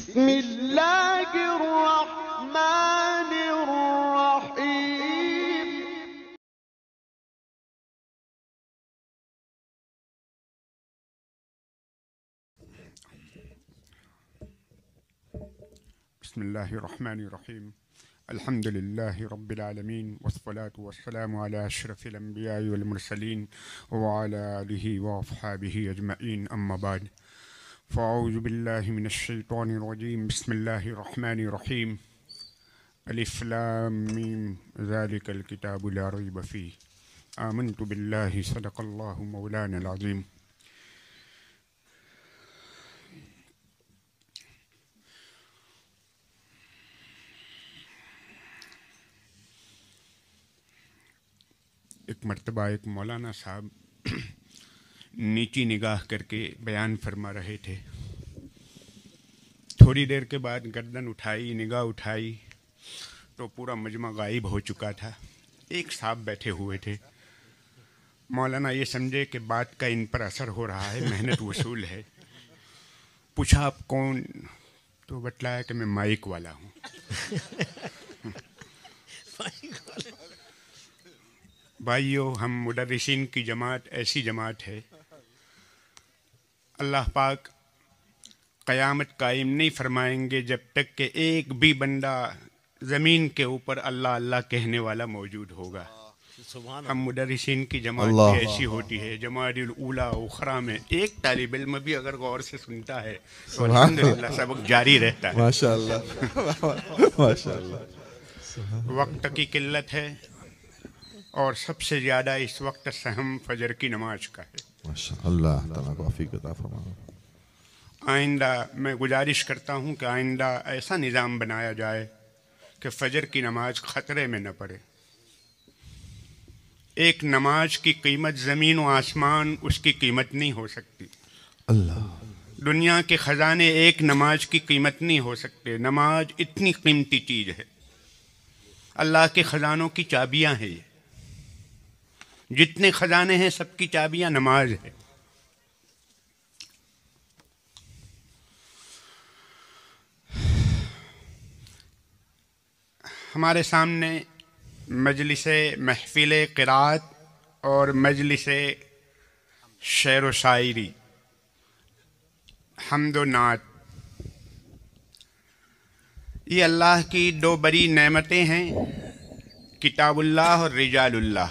بسم اللہ الرحمن الرحیم. بسم اللہ الرحمن الرحیم. الحمد للہ رب العالمین والصلاة والسلام علی اشرف الانبیاء والمرسلین وعلی آلہ واصحابہ اجمعین. اما بعد فاعوذ باللہ من الشیطان الرجیم. بسم اللہ الرحمن الرحیم. الف لام میم ذالک الکتاب لا ریب فیہ. آمنت باللہ صدق اللہ مولانا العظیم. ایک مرتبہ ایک مولانا صاحب نیچی نگاہ کر کے بیان فرما رہے تھے. تھوڑی دیر کے بعد گردن اٹھائی، نگاہ اٹھائی تو پورا مجمع غائب ہو چکا تھا. ایک صاحب بیٹھے ہوئے تھے. مولانا یہ سمجھے کہ بات کا ان پر اثر ہو رہا ہے، محنت وصول ہے. پوچھا آپ کون؟ تو بتلایا کہ میں مائک والا ہوں. بھائیو، ہم مدرسین کی جماعت ایسی جماعت ہے، اللہ پاک قیامت قائم نہیں فرمائیں گے جب تک کہ ایک بھی بندہ زمین کے اوپر اللہ اللہ کہنے والا موجود ہوگا. ہم مدرسین کی جماعت بھی ایسی ہوتی ہے. جماعت الاولیٰ اخرى میں ایک طالب علم بھی اگر غور سے سنتا ہے تو الحمدللہ سبق جاری رہتا ہے. ماشاءاللہ ماشاءاللہ. وقت کی قلت ہے اور سب سے زیادہ اس وقت سہم فجر کی نماز کا ہے. اللہ تعالیٰ کو عافیت عطا فرمائے. آئندہ میں گزارش کرتا ہوں کہ آئندہ ایسا نظام بنایا جائے کہ فجر کی نماز خطرے میں نہ پڑے. ایک نماز کی قیمت زمین و آسمان اس کی قیمت نہیں ہو سکتی. اللہ دنیا کے خزانے ایک نماز کی قیمت نہیں ہو سکتے. نماز اتنی قیمتی چیز ہے. اللہ کے خزانوں کی چابیاں ہیں. یہ جتنے خزانے ہیں سب کی چابیاں نماز ہے. ہمارے سامنے مجلس محفل قرات اور مجلس شعر و شاعری، حمد و نعت، یہ اللہ کی دو بڑی نعمتیں ہیں، کتاب اللہ اور رجال اللہ.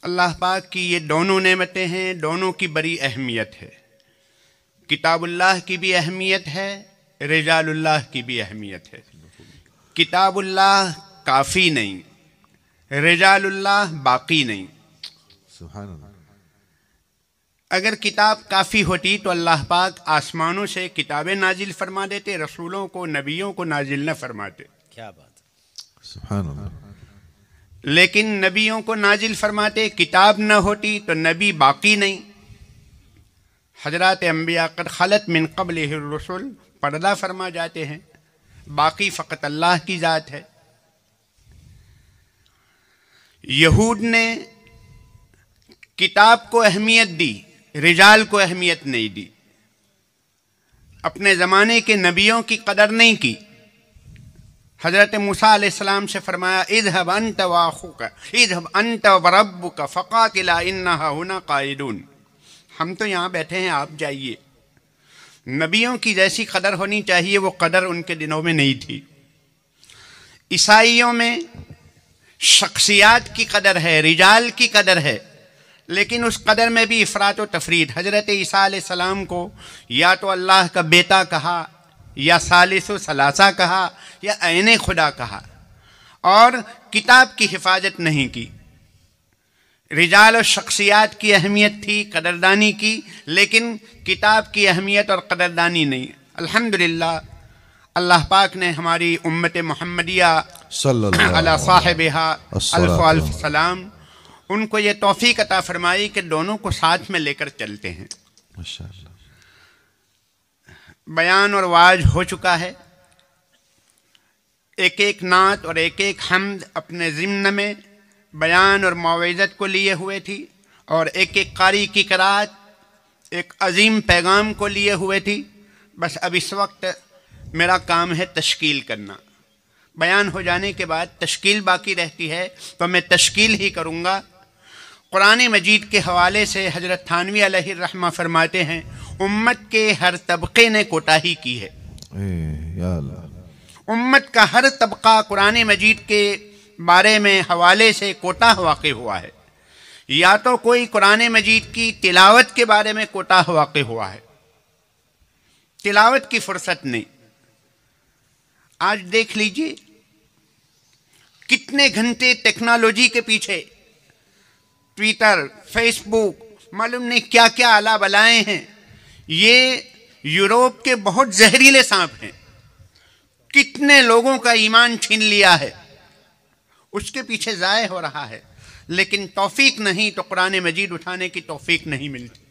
اللہ پاک کی یہ دونوں نعمتیں ہیں، دونوں کی بڑی اہمیت ہے. کتاب اللہ کی بھی اہمیت ہے، رجال اللہ کی بھی اہمیت ہے. کتاب اللہ کافی نہیں، رجال اللہ باقی نہیں. سبحان اللہ. اگر کتاب کافی ہوتی تو اللہ پاک آسمانوں سے کتابیں نازل فرما دیتے، رسولوں کو نبیوں کو نازل نہ فرماتے. کیا بات. سبحان اللہ. لیکن نبیوں کو نازل فرماتے، کتاب نہ ہوتی تو نبی باقی نہیں. حضرات انبیاء قد خلت من قبلہ الرسل پردہ فرما جاتے ہیں، باقی فقط اللہ کی ذات ہے. یہود نے کتاب کو اہمیت دی، رجال کو اہمیت نہیں دی. اپنے زمانے کے نبیوں کی قدر نہیں کی. حضرت موسیٰ علیہ السلام سے فرمایا اذهب انت واخوک اذهب انت وربک فقاتلا انہا ہنا قائدون. ہم تو یہاں بیٹھے ہیں، آپ جائیے. نبیوں کی جیسی قدر ہونی چاہیے وہ قدر ان کے دنوں میں نہیں تھی. عیسائیوں میں شخصیات کی قدر ہے، رجال کی قدر ہے، لیکن اس قدر میں بھی افراط و تفرید. حضرت عیسیٰ علیہ السلام کو یا تو اللہ کا بیٹا کہا، یا ثالث و ثلاثہ کہا، یا عین خدا کہا، اور کتاب کی حفاظت نہیں کی. رجال و شخصیات کی اہمیت تھی، قدردانی کی، لیکن کتاب کی اہمیت اور قدردانی نہیں. الحمدللہ اللہ پاک نے ہماری امت محمدیہ صلی اللہ علی صاحبہا الف الصلاۃ الف سلام، ان کو یہ توفیق عطا فرمائی کہ دونوں کو ساتھ میں لے کر چلتے ہیں. ماشاءاللہ. بیان اور واعظ ہو چکا ہے. ایک ایک نعت اور ایک ایک حمد اپنے ضمن میں بیان اور موعظت کو لیے ہوئے تھی، اور ایک ایک قاری کی قرات ایک عظیم پیغام کو لیے ہوئے تھی، بس اب اس وقت میرا کام ہے تشکیل کرنا. بیان ہو جانے کے بعد تشکیل باقی رہتی ہے تو میں تشکیل ہی کروں گا. قرآن مجید کے حوالے سے حضرت تھانوی علیہ الرحمہ فرماتے ہیں امت کے ہر طبقے نے کوتاہی کی ہے. یا اللہ. امت کا ہر طبقہ قرآن مجید کے بارے میں حوالے سے کوتاہ واقع ہوا ہے. یا تو کوئی قرآن مجید کی تلاوت کے بارے میں کوتاہ واقع ہوا ہے، تلاوت کی فرصت نہیں. آج دیکھ لیجئے کتنے گھنٹے ٹیکنالوجی کے پیچھے، ٹویٹر، فیس بک، معلوم نہیں کیا کیا آلہ بلائیں ہیں. یہ یوروپ کے بہت زہریلے سانپ ہیں. کتنے لوگوں کا ایمان چھین لیا ہے، اس کے پیچھے ضائع ہو رہا ہے. لیکن توفیق نہیں تو قرآن مجید اٹھانے کی توفیق نہیں ملتی.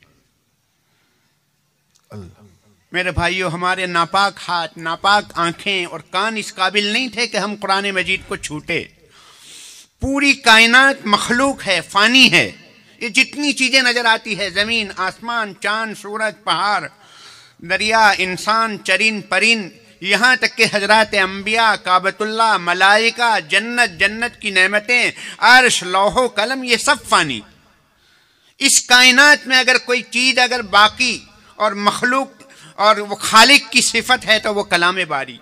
میرے بھائیو، ہمارے ناپاک ہاتھ، ناپاک آنکھیں اور کان اس قابل نہیں تھے کہ ہم قرآن مجید کو چھوٹے. پوری کائنات مخلوق ہے، فانی ہے. یہ جتنی چیزیں نظر آتی ہے، زمین، آسمان، چاند، سورج، پہاڑ، دریا، انسان، چرند پرند، یہاں تک کہ حضرات انبیاء، کعبۃ اللہ، ملائکہ، جنت کی نعمتیں، عرش، لوح و قلم، یہ سب فانی. اس کائنات میں اگر کوئی چیز اگر باقی اور مخلوق اور وہ خالق کی صفت ہے تو وہ کلام باری.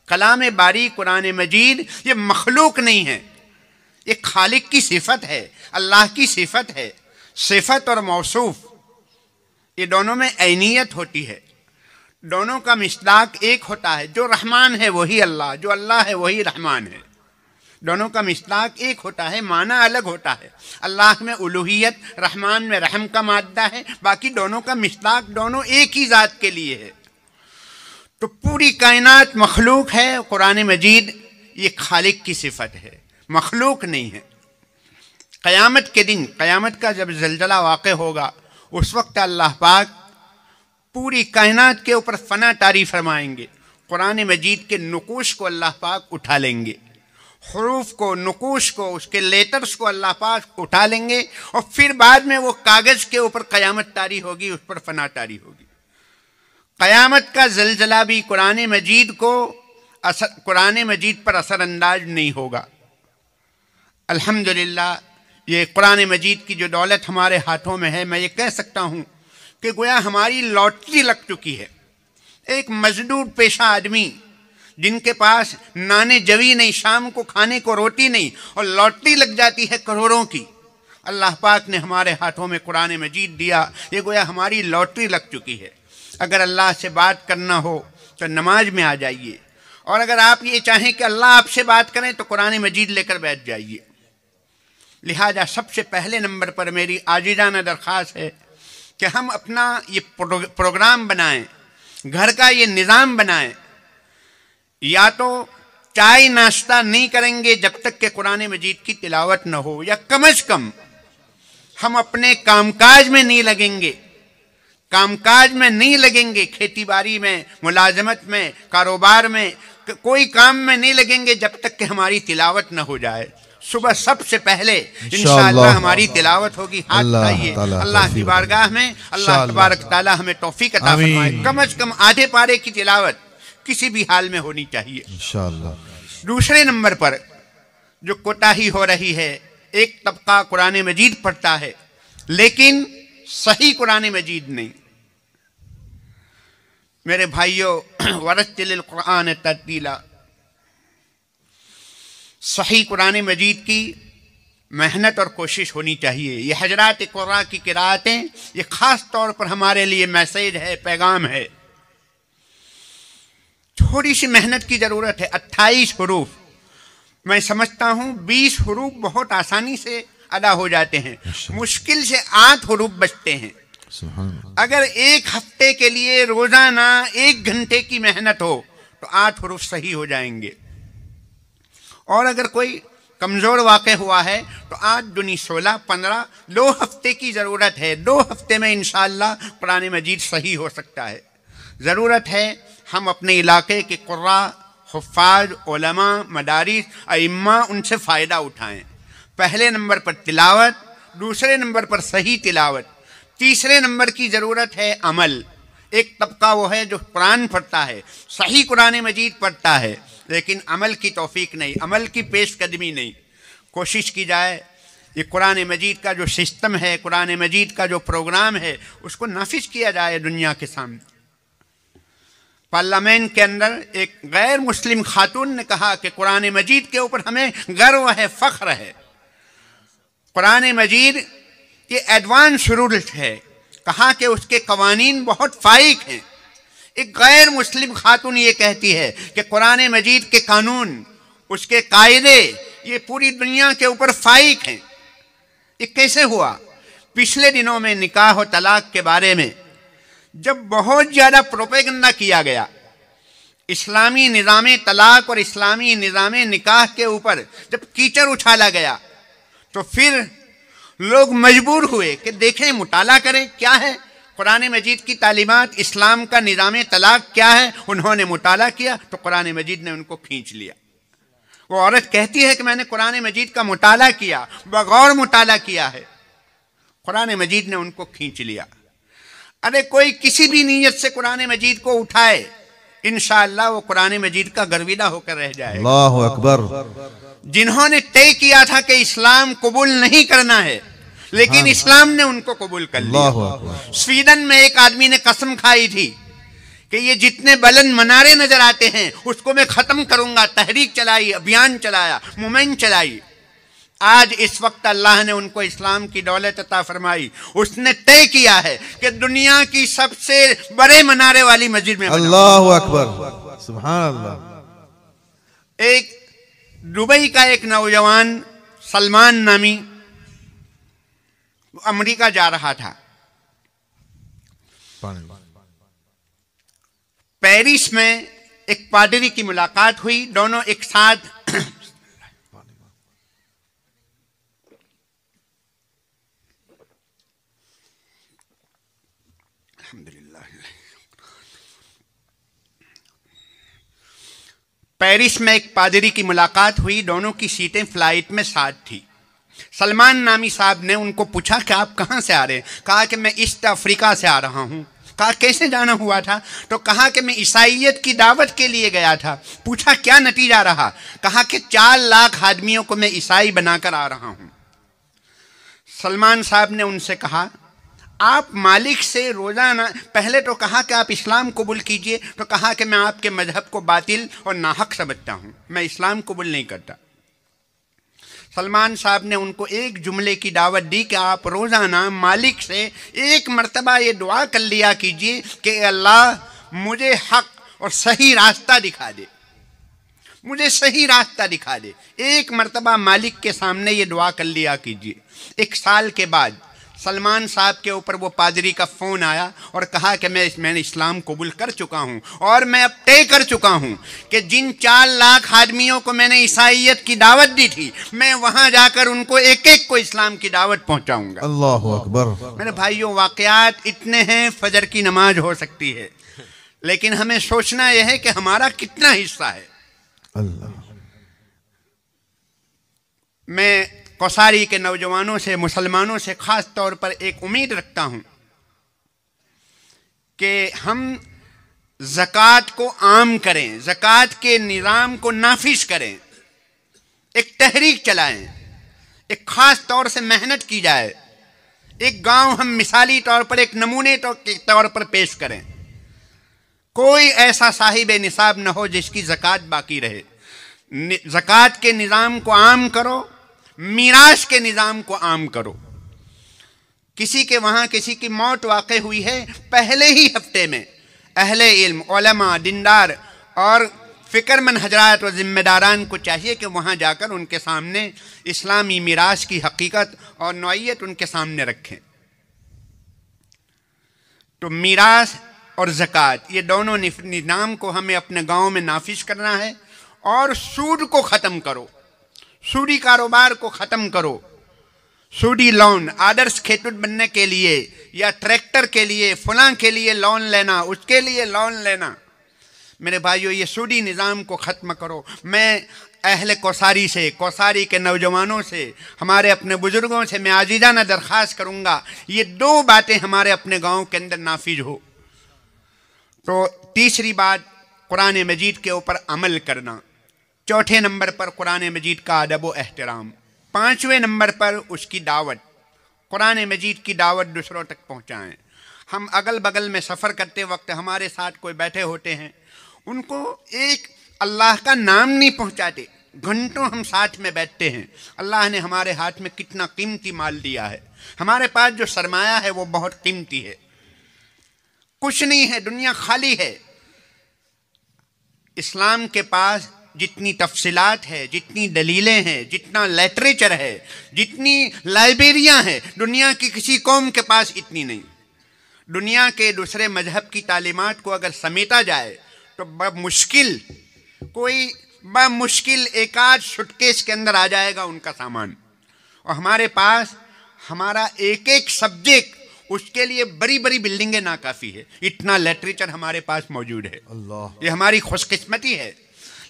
کلام باری، قرآن مجید، یہ مخلوق نہیں ہے، یہ خالق کی صفت ہے، اللہ کی صفت ہے. صفت اور موصوف یہ دونوں میں عینیت ہوتی ہے، دونوں کا مصداق ایک ہوتا ہے. جو رحمان ہے وہی اللہ، جو اللہ ہے وہی رحمان ہے. دونوں کا مصداق ایک ہوتا ہے، معنی الگ ہوتا ہے. اللہ میں الوہیت، رحمان میں رحم کا مادہ ہے، باقی دونوں کا مصداق دونوں ایک ہی ذات کے لیے ہے. تو پوری کائنات مخلوق ہے، قرآن مجید یہ خالق کی صفت ہے، مخلوق نہیں ہے. قیامت کے دن، قیامت کا جب زلزلہ واقع ہوگا، اس وقت اللہ پاک پوری کائنات کے اوپر فنا طاری فرمائیں گے. قرآن مجید کے نقوش کو اللہ پاک اٹھا لیں گے، حروف کو، نقوش کو، اس کے لیٹرز کو اللہ پاک اٹھا لیں گے، اور پھر بعد میں وہ کاغذ کے اوپر قیامت طاری ہوگی، اس پر فنا طاری ہوگی. قیامت کا زلزلہ بھی قرآن مجید پر اثر انداز نہیں ہوگا. الحمدللہ یہ قرآن مجید کی جو دولت ہمارے ہاتھوں میں ہے، میں یہ کہہ سکتا ہوں کہ گویا ہماری لاٹری لگ چکی ہے. ایک مزدور پیشہ آدمی جن کے پاس نانے جوی نہیں، شام کو کھانے کو روٹی نہیں، اور لاٹری لگ جاتی ہے کروڑوں کی. اللہ پاک نے ہمارے ہاتھوں میں قرآن مجید دیا، یہ گویا ہماری لاٹری لگ چکی ہے. اگر اللہ سے بات کرنا ہو تو نماز میں آ جائیے، اور اگر آپ یہ چاہیں کہ اللہ آپ سے بات کریں تو قرآن مجید لے کر بیٹھ جائیے. لہذا سب سے پہلے نمبر پر میری عاجزانہ درخواست ہے کہ ہم اپنا یہ پروگرام بنائیں، گھر کا یہ نظام بنائیں. یا تو چائے ناشتہ نہیں کریں گے جب تک کہ قرآن مجید کی تلاوت نہ ہو، یا کم از کم ہم اپنے کام کاج میں نہیں لگیں گے، کھیتی باڑی میں، ملازمت میں، کاروبار میں، کوئی کام میں نہیں لگیں گے جب تک کہ ہماری تلاوت نہ ہو جائے. صبح سب سے پہلے انشاءاللہ ہماری تلاوت ہوگی. ہاتھ اٹھائیے اللہ کی بارگاہ میں. اللہ تبارک تعالی ہمیں توفیق عطا فرمائے. کم از کم آدھے پارے کی تلاوت کسی بھی حال میں ہونی چاہیے انشاءاللہ. دوسرے نمبر پر جو کوتاہی ہو رہی ہے، ایک طبقہ قرآن مجید پڑھتا ہے لیکن صحیح قرآن مجید نہیں. میرے بھائیو، ورتل القرآن ترتیلا، صحیح قرآن مجید کی محنت اور کوشش ہونی چاہیے. یہ حضرات قراء کی قراءتیں، یہ خاص طور پر ہمارے لیے میسیج ہے، پیغام ہے. تھوڑی سی محنت کی ضرورت ہے. 28 حروف، میں سمجھتا ہوں 20 حروف بہت آسانی سے ادا ہو جاتے ہیں، مشکل سے 8 حروف بچتے ہیں. اگر ایک ہفتے کے لیے روزانہ 1 گھنٹے کی محنت ہو تو 8 حروف صحیح ہو جائیں گے. اور اگر کوئی کمزور واقع ہوا ہے تو 8 دونی 16، 15، 2 ہفتے کی ضرورت ہے. 2 ہفتے میں انشاءاللہ قرآن مجید صحیح ہو سکتا ہے. ضرورت ہے ہم اپنے علاقے کے قراء، حفاظ، علماء، مدارس، ائمہ، ان سے فائدہ اٹھائیں. پہلے نمبر پر تلاوت، دوسرے نمبر پر صحیح تلاوت، تیسرے نمبر کی ضرورت ہے عمل. ایک طبقہ وہ ہے جو قرآن پڑھتا ہے، صحیح قرآن مجید پڑھتا ہے، لیکن عمل کی توفیق نہیں، عمل کی پیش قدمی نہیں. کوشش کی جائے یہ قرآن مجید کا جو سسٹم ہے، قرآن مجید کا جو پروگرام ہے، اس کو نافذ کیا جائے دنیا کے سامنے. پارلیمنٹ کے اندر ایک غیر مسلم خاتون نے کہا کہ قرآن مجید کے اوپر ہمیں گرو ہے، فخر ہے. قرآن مجید یہ ایڈوانس رولز ہے، کہا کہ اس کے قوانین بہت فائق ہیں. ایک غیر مسلم خاتون یہ کہتی ہے کہ قرآن مجید کے قانون، اس کے قاعدے یہ پوری دنیا کے اوپر فائق ہیں. یہ کیسے ہوا؟ پچھلے دنوں میں نکاح و طلاق کے بارے میں جب بہت زیادہ پروپیگنڈا کیا گیا، اسلامی نظام طلاق اور اسلامی نظام نکاح کے اوپر جب کیچڑ اچھالا گیا، تو پھر لوگ مجبور ہوئے کہ دیکھیں، مطالعہ کریں کیا ہے قرآن مجید کی تعلیمات، اسلام کا نظام طلاق کیا ہے. انہوں نے مطالعہ کیا تو قرآن مجید نے ان کو کھینچ لیا. وہ عورت کہتی ہے کہ میں نے قرآن مجید کا مطالعہ کیا، بغور مطالعہ کیا ہے. قرآن مجید نے ان کو کھینچ لیا. ارے کوئی کسی بھی نیت سے قرآن مجید کو اٹھائے، انشاءاللہ وہ قرآن مجید کا گرویدہ ہو کر رہ جائے. اللہ اکبر. جنہوں نے طے کیا تھا کہ اسلام قبول نہیں کرنا ہے، لیکن اسلام نے ان کو قبول کر لیا. سویڈن میں ایک آدمی نے قسم کھائی تھی کہ یہ جتنے بلند منارے نظر آتے ہیں اس کو میں ختم کروں گا. تحریک چلائی، ابھیان چلایا، مومنٹ چلائی. آج اس وقت اللہ نے ان کو اسلام کی دولت عطا فرمائی. اس نے طے کیا ہے کہ دنیا کی سب سے بڑے منارے والی مسجد میں اللہ اکبر، سبحان اللہ. ایک دبئی کا ایک نوجوان سلمان نامی امریکہ جا رہا تھا. پیرس میں ایک پادری کی ملاقات ہوئی. دونوں ایک ساتھ پیرس میں ایک پادری کی ملاقات ہوئی. دونوں کی سیٹیں فلائٹ میں ساتھ تھی. سلمان نامی صاحب نے ان کو پوچھا کہ آپ کہاں سے آ رہے ہیں؟ کہا کہ میں ایسٹ افریقہ سے آ رہا ہوں. کہا کیسے جانا ہوا تھا؟ تو کہا کہ میں عیسائیت کی دعوت کے لیے گیا تھا. پوچھا کیا نتیجہ رہا؟ کہا کہ 4 لاکھ آدمیوں کو میں عیسائی بنا کر آ رہا ہوں. سلمان صاحب نے ان سے کہا آپ مالک سے روزانہ، پہلے تو کہا کہ آپ اسلام قبول کیجئے، تو کہا کہ میں آپ کے مذہب کو باطل اور ناحق سمجھتا ہوں، میں اسلام قبول نہیں کرتا. سلمان صاحب نے ان کو ایک جملے کی دعوت دی کہ آپ روزانہ مالک سے ایک مرتبہ یہ دعا کر لیا کیجئے کہ اللہ مجھے حق اور صحیح راستہ دکھا دے، مجھے صحیح راستہ دکھا دے. ایک مرتبہ مالک کے سامنے یہ دعا کر لیا کیجئے. 1 سال کے بعد سلمان صاحب کے اوپر وہ پادری کا فون آیا اور کہا کہ میں نے اسلام قبول کر چکا ہوں، اور میں اب طے کر چکا ہوں کہ جن 4 لاکھ آدمیوں کو میں نے عیسائیت کی دعوت دی تھی، میں وہاں جا کر ان کو ایک ایک کو اسلام کی دعوت پہنچاؤں گا. اللہ اکبر. میرے بھائیوں، واقعات اتنے ہیں، فجر کی نماز ہو سکتی ہے، لیکن ہمیں سوچنا یہ ہے کہ ہمارا کتنا حصہ ہے. اللہ. میں کوساری کے نوجوانوں سے، مسلمانوں سے خاص طور پر ایک امید رکھتا ہوں کہ ہم زکوٰۃ کو عام کریں، زکوٰۃ کے نظام کو نافذ کریں، ایک تحریک چلائیں، ایک خاص طور سے محنت کی جائے. ایک گاؤں ہم مثالی طور پر ایک نمونے کے طور پر پیش کریں. کوئی ایسا صاحب نصاب نہ ہو جس کی زکوٰۃ باقی رہے. زکوٰۃ کے نظام کو عام کرو، میراث کے نظام کو عام کرو. کسی کے وہاں کسی کی موت واقع ہوئی ہے، پہلے ہی ہفتے میں اہل علم، علماء، دیندار اور فکر مند حضرات و ذمہ داران کو چاہیے کہ وہاں جا کر ان کے سامنے اسلامی میراث کی حقیقت اور نوعیت ان کے سامنے رکھیں. تو میراث اور زکوٰۃ یہ دونوں نظام کو ہمیں اپنے گاؤں میں نافذ کرنا ہے. اور سود کو ختم کرو، سودی کاروبار کو ختم کرو. سودی لون، آدرش کھیتوت بننے کے لیے یا ٹریکٹر کے لیے، فلاں کے لیے لون لینا، اس کے لیے لون لینا. میرے بھائیو یہ سودی نظام کو ختم کرو. میں اہل کوثاری سے، کوثاری کے نوجوانوں سے، ہمارے اپنے بزرگوں سے میں عاجزانہ درخواست کروں گا یہ 2 باتیں ہمارے اپنے گاؤں کے اندر نافذ ہو. تو تیسری بات قرآن مجید کے اوپر عمل کرنا. چوتھے نمبر پر قرآن مجید کا ادب و احترام. 5ویں نمبر پر اس کی دعوت. قرآن مجید کی دعوت دوسروں تک پہنچائیں. ہم اگل بغل میں سفر کرتے وقت ہمارے ساتھ کوئی بیٹھے ہوتے ہیں، ان کو ایک اللہ کا نام نہیں پہنچاتے. گھنٹوں ہم ساتھ میں بیٹھتے ہیں. اللہ نے ہمارے ہاتھ میں کتنا قیمتی مال دیا ہے. ہمارے پاس جو سرمایہ ہے وہ بہت قیمتی ہے. کچھ نہیں ہے، دنیا خالی ہے. اسلام کے پاس جتنی تفصیلات ہے، جتنی دلیلیں ہیں، جتنا لٹریچر ہے، جتنی لائبریریاں ہیں، دنیا کی کسی قوم کے پاس اتنی نہیں. دنیا کے دوسرے مذہب کی تعلیمات کو اگر سمیٹا جائے تو بمشکل ایک آدھ سٹکیس کے اندر آ جائے گا ان کا سامان. اور ہمارے پاس ہمارا ایک ایک سبجیکٹ اس کے لیے بڑی بڑی بلڈنگیں ناکافی ہے. اتنا لٹریچر ہمارے پاس موجود ہے. یہ ہماری خوش قسمتی ہے.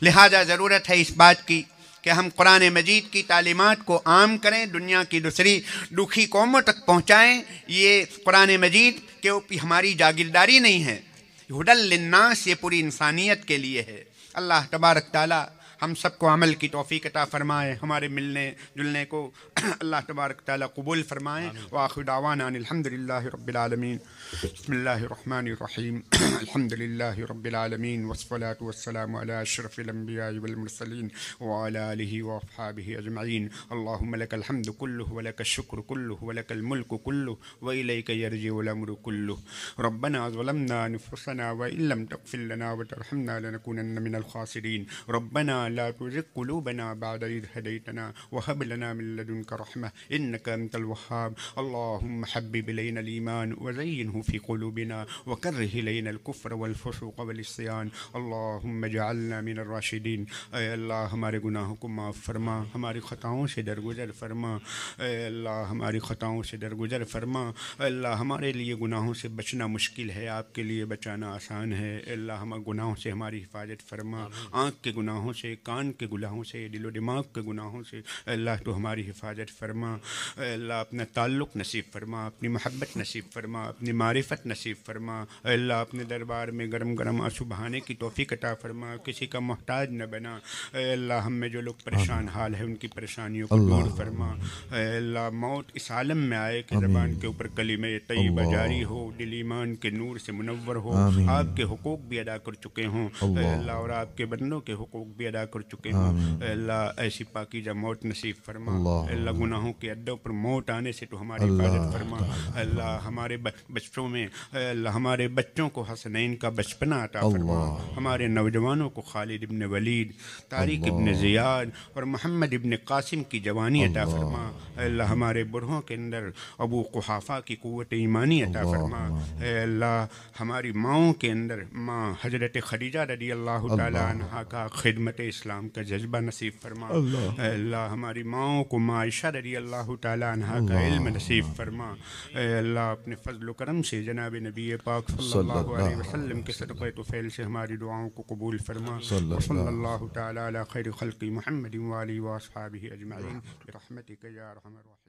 لہذا ضرورت ہے اس بات کی کہ ہم قرآن مجید کی تعلیمات کو عام کریں، دنیا کی دوسری دکھی قوموں تک پہنچائیں. یہ قرآن مجید کے اوپر ہماری جاگیرداری نہیں ہے. ہدی للناس یہ پوری انسانیت کے لیے ہے. اللہ تبارک تعالی ہم سب کو عمل کی توفیق عطا فرمائے. ہمارے ملنے جلنے کو اللہ تبارک تعالی قبول فرمائے. وآخر دعوانا ان الحمدللہ رب العالمین. بسم اللہ الرحمن الرحیم. الحمدللہ رب العالمین والصلاة والسلام علی اشرف الانبیاء والمرسلین وعلی آلہ واصحابہ اجمعین. اللہم لک الحمد کلہ ولک الشکر کلہ ولک الملک کلہ والیک یرجع الامر کلہ. ربنا ظلمنا انفسنا وان لم تغفر لنا وترحمنا لنکونن من الخاسرین. ربنا لا تزغ قلوبنا بعد إذ هديتنا وهب لنا من لدنك رحمة إنك أنت الوهاب. اللهم حبب إلينا الإيمان وزينه في قلوبنا وكره إلينا الكفر والفسوق والعصيان. اللهم اجعلنا من الراشدين. اے اللہ ہمارے گناہوں کو معاف فرما، ہماری خطاؤں سے درگزر فرما. اے اللہ ہماری خطاؤں سے درگزر فرما. اے اللہ ہمارے لیے گناہوں سے بچنا مشکل ہے، آپ کے لیے بچانا آسان ہے. اے اللہ ہمارے گناہوں سے ہماری حفاظت فرما. آنکھ کے گناہوں سے، کان کے گناہوں سے، دل و دماغ کے گناہوں سے اے اللہ تو ہماری حفاظت فرما. اے اللہ اپنا تعلق نصیب فرما، اپنی محبت نصیب فرما، اپنی معرفت نصیب فرما. اے اللہ اپنے دربار میں گرم گرم آنسو بہانے کی توفیق عطا فرما، کسی کا محتاج نہ بنا. اے اللہ ہم میں جو لوگ پریشان حال ہے ان کی پریشانیوں کو دور فرما. اے اللہ موت اس عالم میں آئے کہ زبان کے اوپر کلمہ طیبہ جاری ہو، دل ایمان کے نور سے منور ہو، آپ کے حقوق بھی ادا کر چکے ہوں. اے اللہ اور آپ کے بندوں کے حقوق بھی ادا کر چکے ہوں. اے اللہ ایسی پاکیزہ موت نصیب فرما. اے اللہ گناہوں کے اڈوں پر موت آنے سے تو ہماری حفاظت فرما. اے اللہ ہمارے بچوں میں اے اللہ ہمارے بچوں کو حسنین کا بچپنا عطا فرما. ہمارے نوجوانوں کو خالد ابن ولید، طارق ابن زیاد اور محمد ابن قاسم کی جوانی عطا فرما. اے اللہ ہمارے بڑھوں کے اندر ابو قحافہ کی قوت ایمانی عطا فرما. اے اللہ ہماری ماؤں کے اندر ماں حضرت خدیجہ رضی اللہ تعالی عنہا کا خدمت اسلام کا جذبہ نصیب فرما. اے اللہ ہماری ماؤں کو ماں عائشہ رضی اللہ تعالی عنہا کا علم نصیب فرما. اے اللہ اپنے فضل و کرم سے جناب نبی پاک صلی اللہ علیہ وسلم کے صدقہ طفیل سے ہماری دعاؤں کو قبول فرما. صلی اللہ تعالی علی خیر خلق محمد وآلہ واصحابہ اجمعین برحمتک یا ارحم الراحمین.